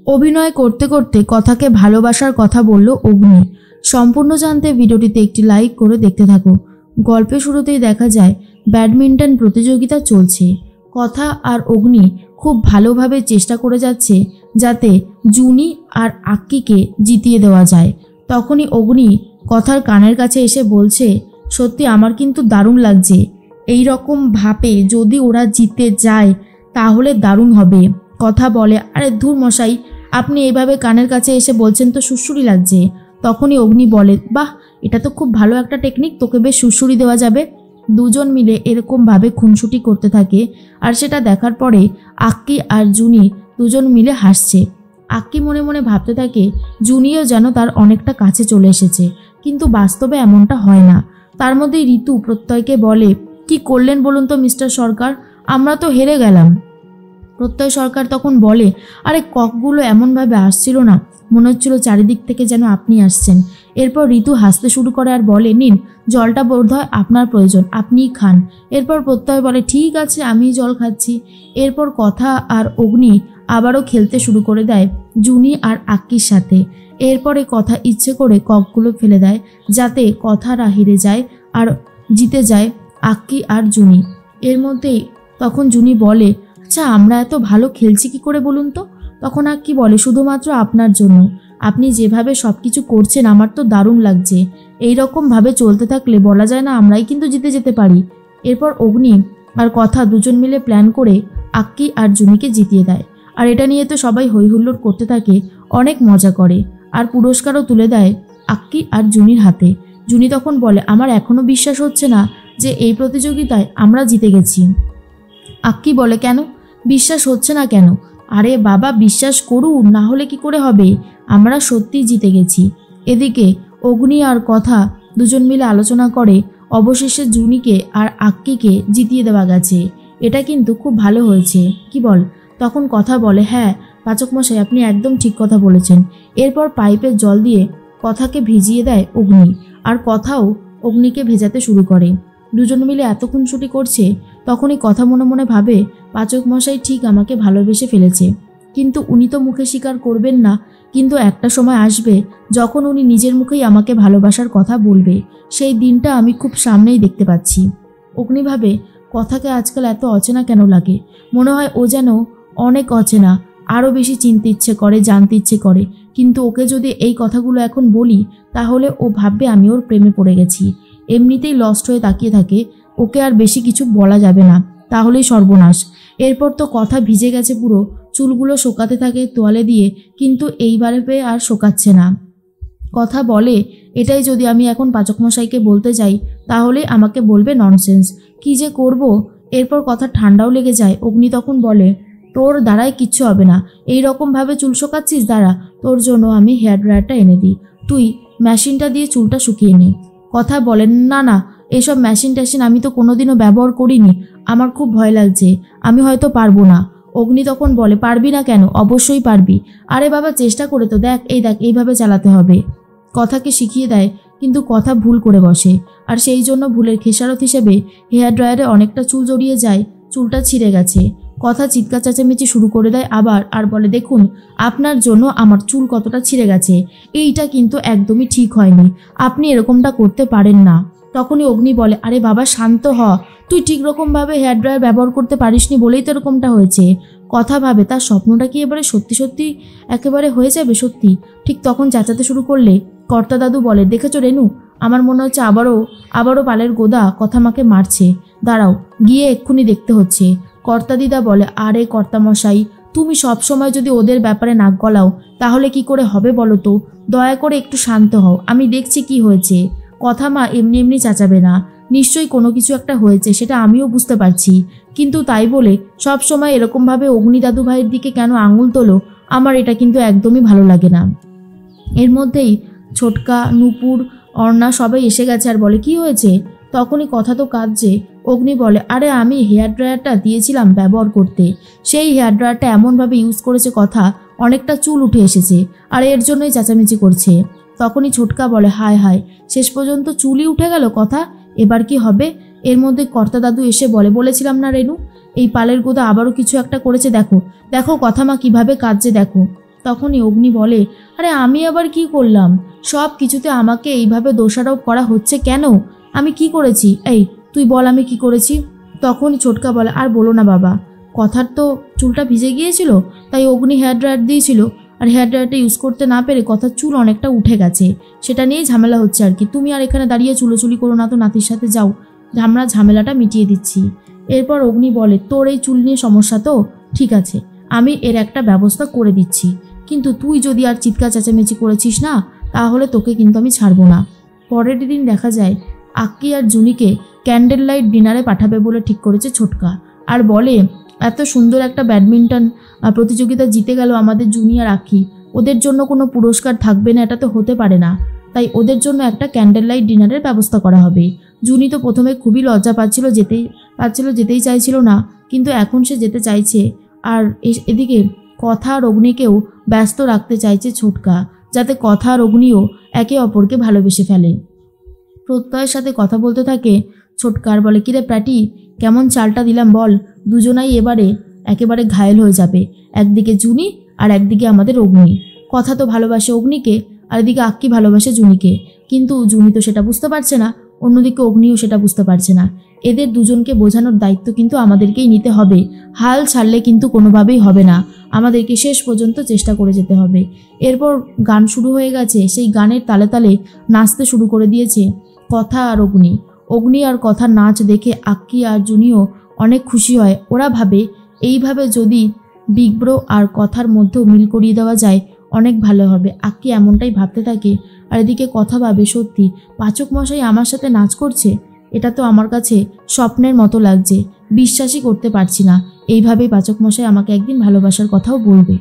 অভিনয় করতে করতে কথাকে ভালোবাসার কথা বলল অগ্নি। সম্পূর্ণ জানতে ভিডিওটিতে একটি লাইক করে দেখতে থাকো। গল্পের শুরুতেই দেখা যায় ব্যাডমিন্টন প্রতিযোগিতা চলছে। কথা আর অগ্নি খুব ভালোভাবে চেষ্টা করে যাচ্ছে যাতে জুনি আর আক্কিকে জিতিয়ে দেওয়া যায়। তখনই অগ্নি কথার কানের কাছে এসে বলছে, সত্যি আমার কিন্তু দারুণ লাগছে, এই রকম ভাবে যদি ওরা জিতে যায় তাহলে দারুণ হবে। কথা বলে, আরে ধুর মশাই, আপনি এইভাবে কানের কাছে এসে বলছেন তো সুরসুরি লাগছে। তখনই অগ্নি বলে, বাহ, এটা তো খুব ভালো একটা টেকনিক, তোকে বেশ সুরসুরি দেওয়া যাবে। দুজন মিলে এরকমভাবে খুনসুটি করতে থাকে আর সেটা দেখার পরে আক্কি আর জুনি দুজন মিলে হাসছে। আক্কি মনে মনে ভাবতে থাকে জুনিও যেন তার অনেকটা কাছে চলে এসেছে, কিন্তু বাস্তবে এমনটা হয় না। তার মধ্যে ঋতু প্রত্যয়কে বলে, কি করলেন বলুন তো মিস্টার সরকার, আমরা তো হেরে গেলাম। প্রত্যয় সরকার তখন বলে, আরে ককগুলো এমনভাবে আসছিল না, মনে হচ্ছিল চারিদিক থেকে যেন আপনি আসছেন। এরপর ঋতু হাসতে শুরু করে আর বলে, নিন, জলটা বোধহয় আপনার প্রয়োজন, আপনিই খান। এরপর প্রত্যয় বলে, ঠিক আছে, আমি জল খাচ্ছি। এরপর কথা আর অগ্নি আবারও খেলতে শুরু করে দেয় জুনি আর আক্কির সাথে। এরপরে কথা ইচ্ছে করে ককগুলো ফেলে দেয় যাতে কথারা হেরে যায় আর জিতে যায় আক্কি আর জুনি। এর মধ্যেই তখন জুনি বলে, আচ্ছা আমরা এত ভালো খেলছি কি করে বলুন তো? তখন আক্কি বলে, শুধুমাত্র আপনার জন্য, আপনি যেভাবে সব কিছু করছেন আমার তো দারুণ লাগছে। এই রকমভাবে চলতে থাকলে বলা যায় না আমরাই কিন্তু জিতে যেতে পারি। এরপর অগ্নি আর কথা দুজন মিলে প্ল্যান করে আক্কি আর জুনিকে জিতিয়ে দেয়। আর এটা নিয়ে তো সবাই হইহুল্লোড় করতে থাকে, অনেক মজা করে আর পুরস্কারও তুলে দেয় আক্কি আর জুনির হাতে। জুনি তখন বলে, আমার এখনও বিশ্বাস হচ্ছে না যে এই প্রতিযোগিতায় আমরা জিতে গেছি। আক্কি বলে, কেন বিশ্বাস হচ্ছে না কেন? আরে বাবা, বিশ্বাস করুন, না হলে কি করে হবে, আমরা সত্যিই জিতে গেছি। এদিকে অগ্নি আর কথা দুজন মিলে আলোচনা করে অবশেষে জুনিকে আর আক্কিকে জিতিয়ে দেওয়া গেছে। এটা কিন্তু খুব ভালো হয়েছে, কি বল? তখন কথা বলে, হ্যাঁ পাচক মশাই, আপনি একদম ঠিক কথা বলেছেন। এরপর পাইপের জল দিয়ে কথাকে ভিজিয়ে দেয় অগ্নি, আর কথাও অগ্নিকে ভেজাতে শুরু করে। দুজন মিলে এত খুনসুটি করছে, তখনই কথা মনে মনে ভাবে, পাচক মশাই ঠিক আমাকে ভালোবেসে ফেলেছে, কিন্তু উনি তো মুখে স্বীকার করবেন না। কিন্তু একটা সময় আসবে যখন উনি নিজের মুখেই আমাকে ভালোবাসার কথা বলবে, সেই দিনটা আমি খুব সামনেই দেখতে পাচ্ছি। অগ্নি ভাবে, কথাকে আজকাল এত অচেনা কেন লাগে, মনে হয় ও যেন অনেক অচেনা, আরও বেশি চিনতে ইচ্ছে করে, জানতে ইচ্ছে করে। কিন্তু ওকে যদি এই কথাগুলো এখন বলি তাহলে ও ভাববে আমি ওর প্রেমে পড়ে গেছি। এমনিতেই লস্ট হয়ে তাকিয়ে থাকে, ওকে আর বেশি কিছু বলা যাবে না, তাহলেই সর্বনাশ। এরপর তো কথা ভিজে গেছে পুরো, চুলগুলো শোকাতে থাকে তোয়ালে দিয়ে, কিন্তু এইবারে পেয়ে আর শোকাচ্ছে না। কথা বলে, এটাই যদি আমি এখন পাচক মশাইকে বলতে যাই তাহলে আমাকে বলবে ননসেন্স, কি যে করব। এরপর কথা ঠান্ডাও লেগে যায়। অগ্নি তখন বলে, তোর দ্বারাই কিচ্ছু হবে না, এই রকমভাবে চুল শোকাচ্ছিস, দাঁড়া, তোর জন্য আমি হেয়ার ড্রায়ারটা এনে দিই, তুই মেশিনটা দিয়ে চুলটা শুকিয়ে নে। কথা বলেন, না না, এসব মেশিন ট্যাশিন আমি তো কোনোদিনও ব্যবহার করিনি, আমার খুব ভয় লাগছে, আমি হয়তো পারবো না। অগ্নি তখন বলে, পারবি না কেন, অবশ্যই পারবি। আরে বাবা, চেষ্টা করে তো দেখ, এই দেখ, এইভাবে চালাতে হবে। কথাকে শিখিয়ে দেয়, কিন্তু কথা ভুল করে বসে, আর সেই জন্য ভুলের খেসারত হিসেবে হেয়ার ড্রায়ারে অনেকটা চুল জড়িয়ে যায়, চুলটা ছিঁড়ে গেছে। কথা চিৎকার চেঁচামেচি শুরু করে দেয় আবার, আর বলে, দেখুন আপনার জন্য আমার চুল কতটা ছিঁড়ে গেছে, এইটা কিন্তু একদমই ঠিক হয়নি, আপনি এরকমটা করতে পারেন না। তখনই অগ্নি বলে, আরে বাবা শান্ত হ, তুই ঠিক রকমভাবে হেয়ার ড্রায়ার ব্যবহার করতে পারিসনি বলেই তো এরকমটা হয়েছে। কথা ভাবে তার স্বপ্নটা কি এবারে সত্যি সত্যি একেবারে হয়ে যাবে সত্যি। ঠিক তখন চেঁচাতে শুরু করলে কর্তা দাদু বলে, দেখেছো রেনু, আমার মনে হচ্ছে আবারও পালের গোদা কথা মাকে মারছে, দাঁড়াও গিয়ে এক্ষুনি দেখতে হচ্ছে। কর্তা দিদা বলে, আরে কর্তা মশাই, তুমি সবসময় যদি ওদের ব্যাপারে নাক গলাও তাহলে কি করে হবে বলো তো, দয়া করে একটু শান্ত হও, আমি দেখছি কি হয়েছে। কথা মা এমনি এমনি চেঁচাবে না, নিশ্চয়ই কোনো কিছু একটা হয়েছে, সেটা আমিও বুঝতে পারছি, কিন্তু তাই বলে সব সময় এরকমভাবে অগ্নি দাদু ভাইয়ের দিকে কেন আঙুল তোলো, আমার এটা কিন্তু একদমই ভালো লাগে না। এর মধ্যেই ছোটকা, নূপুর, অর্ণা সবাই এসে গেছে আর বলে, কি হয়েছে? তখনই কথা তো কাঁদছে। অগ্নি বলে, আরে আমি হেয়ার ড্রায়ারটা দিয়েছিলাম ব্যবহার করতে, সেই হেয়ার ড্রায়ারটা এমনভাবে ইউজ করেছে কথা, অনেকটা চুল উঠে এসেছে, আর এর জন্যই চেঁচামেচি করছে। তখনই ছোটকা বলে, হায় হায়, শেষ পর্যন্ত চুলই উঠে গেল কথা, এবার কি হবে? এর মধ্যে কর্তা দাদু এসে বলে, বলেছিলাম না রেনু, এই পালের গোদা আবারও কিছু একটা করেছে, দেখো দেখো কথা মা কিভাবে কাঁদছে দেখো। তখনই অগ্নি বলে, আরে আমি আবার কি করলাম? সব কিছুতে আমাকে এইভাবে দোষারোপ করা হচ্ছে কেন? আমি কি করেছি? এই তুই বল আমি কি করেছি? তখনই ছোটকা বলে, আর বলো না বাবা, কথার তো চুলটা ভিজে গিয়েছিল, তাই অগ্নি হেয়ার ড্রায়ার দিয়েছিল, আর হেয়ার ড্রায়ারটা ইউজ করতে না পেরে কথার চুল অনেকটা উঠে গেছে, সেটা নিয়েই ঝামেলা হচ্ছে আর কি। তুমি আর এখানে দাঁড়িয়ে চুলোচুলি করো না তো, নাতির সাথে যাও, আমরা ঝামেলাটা মিটিয়ে দিচ্ছি। এরপর অগ্নি বলে, তোর এই চুল নিয়ে সমস্যা তো, ঠিক আছে, আমি এর একটা ব্যবস্থা করে দিচ্ছি, কিন্তু তুই যদি আর চিৎকার চেঁচামেচি করেছিস না, তাহলে তোকে কিন্তু আমি ছাড়বো না। পরের দিন দেখা যায় আক্কি আর জুনিকে ক্যান্ডেল লাইট ডিনারে পাঠাবে বলে ঠিক করেছে ছোটকা, আর বলে, এত সুন্দর একটা ব্যাডমিন্টন প্রতিযোগিতা জিতে গেল আমাদের জুনি আর আক্কি, ওদের জন্য কোনো পুরস্কার থাকবে না, এটা তো হতে পারে না, তাই ওদের জন্য একটা ক্যান্ডেল লাইট ডিনারের ব্যবস্থা করা হবে। জুনি তো প্রথমে খুবই লজ্জা যেতেই চাইছিল না, কিন্তু এখন সে যেতে চাইছে। আর এদিকে কথা আর অগ্নিকেও ব্যস্ত রাখতে চাইছে ছোটকা, যাতে কথা আর অগ্নিও একে অপরকে ভালোবেসে ফেলে। প্রত্যয়ের সাথে কথা বলতে থাকে ছোটকার, বলে, কিরে প্যাটি, কেমন চালটা দিলাম বল? দুজনাই এবারে একেবারে ঘায়েল হয়ে যাবে, একদিকে জুনি আর একদিকে আমাদের অগ্নি। কথা তো ভালোবাসে অগ্নিকে, আর এদিকে আক্কি ভালোবাসে জুনিকে, কিন্তু জুনি তো সেটা বুঝতে পারছে না, অন্যদিকে অগ্নিও সেটা বুঝতে পারছে না। এদের দুজনকে বোঝানোর দায়িত্ব কিন্তু আমাদেরকেই নিতে হবে, হাল ছাড়লে কিন্তু কোনোভাবেই হবে না, আমাদেরকে শেষ পর্যন্ত চেষ্টা করে যেতে হবে। এরপর গান শুরু হয়ে গেছে, সেই গানের তালে তালে নাচতে শুরু করে দিয়েছে কথা আর অগ্নি আর কথার নাচ দেখে আক্কি আর জুনিও অনেক খুশি হয়। ওরা ভাবে এইভাবে যদি বিগ ব্রো আর কথার মধ্যেও মিল করিয়ে দেওয়া যায় অনেক ভালো হবে। আক্কি এমনটাই ভাবতে থাকে, আর এদিকে কথা ভাবে, সত্যি পাচক মশাই আমার সাথে নাচ করছে, এটা তো আমার কাছে স্বপ্নের মতো লাগছে, বিশ্বাসই করতে পারছি না, এইভাবেই পাচক মশাই আমাকে একদিন ভালোবাসার কথাও বলবে।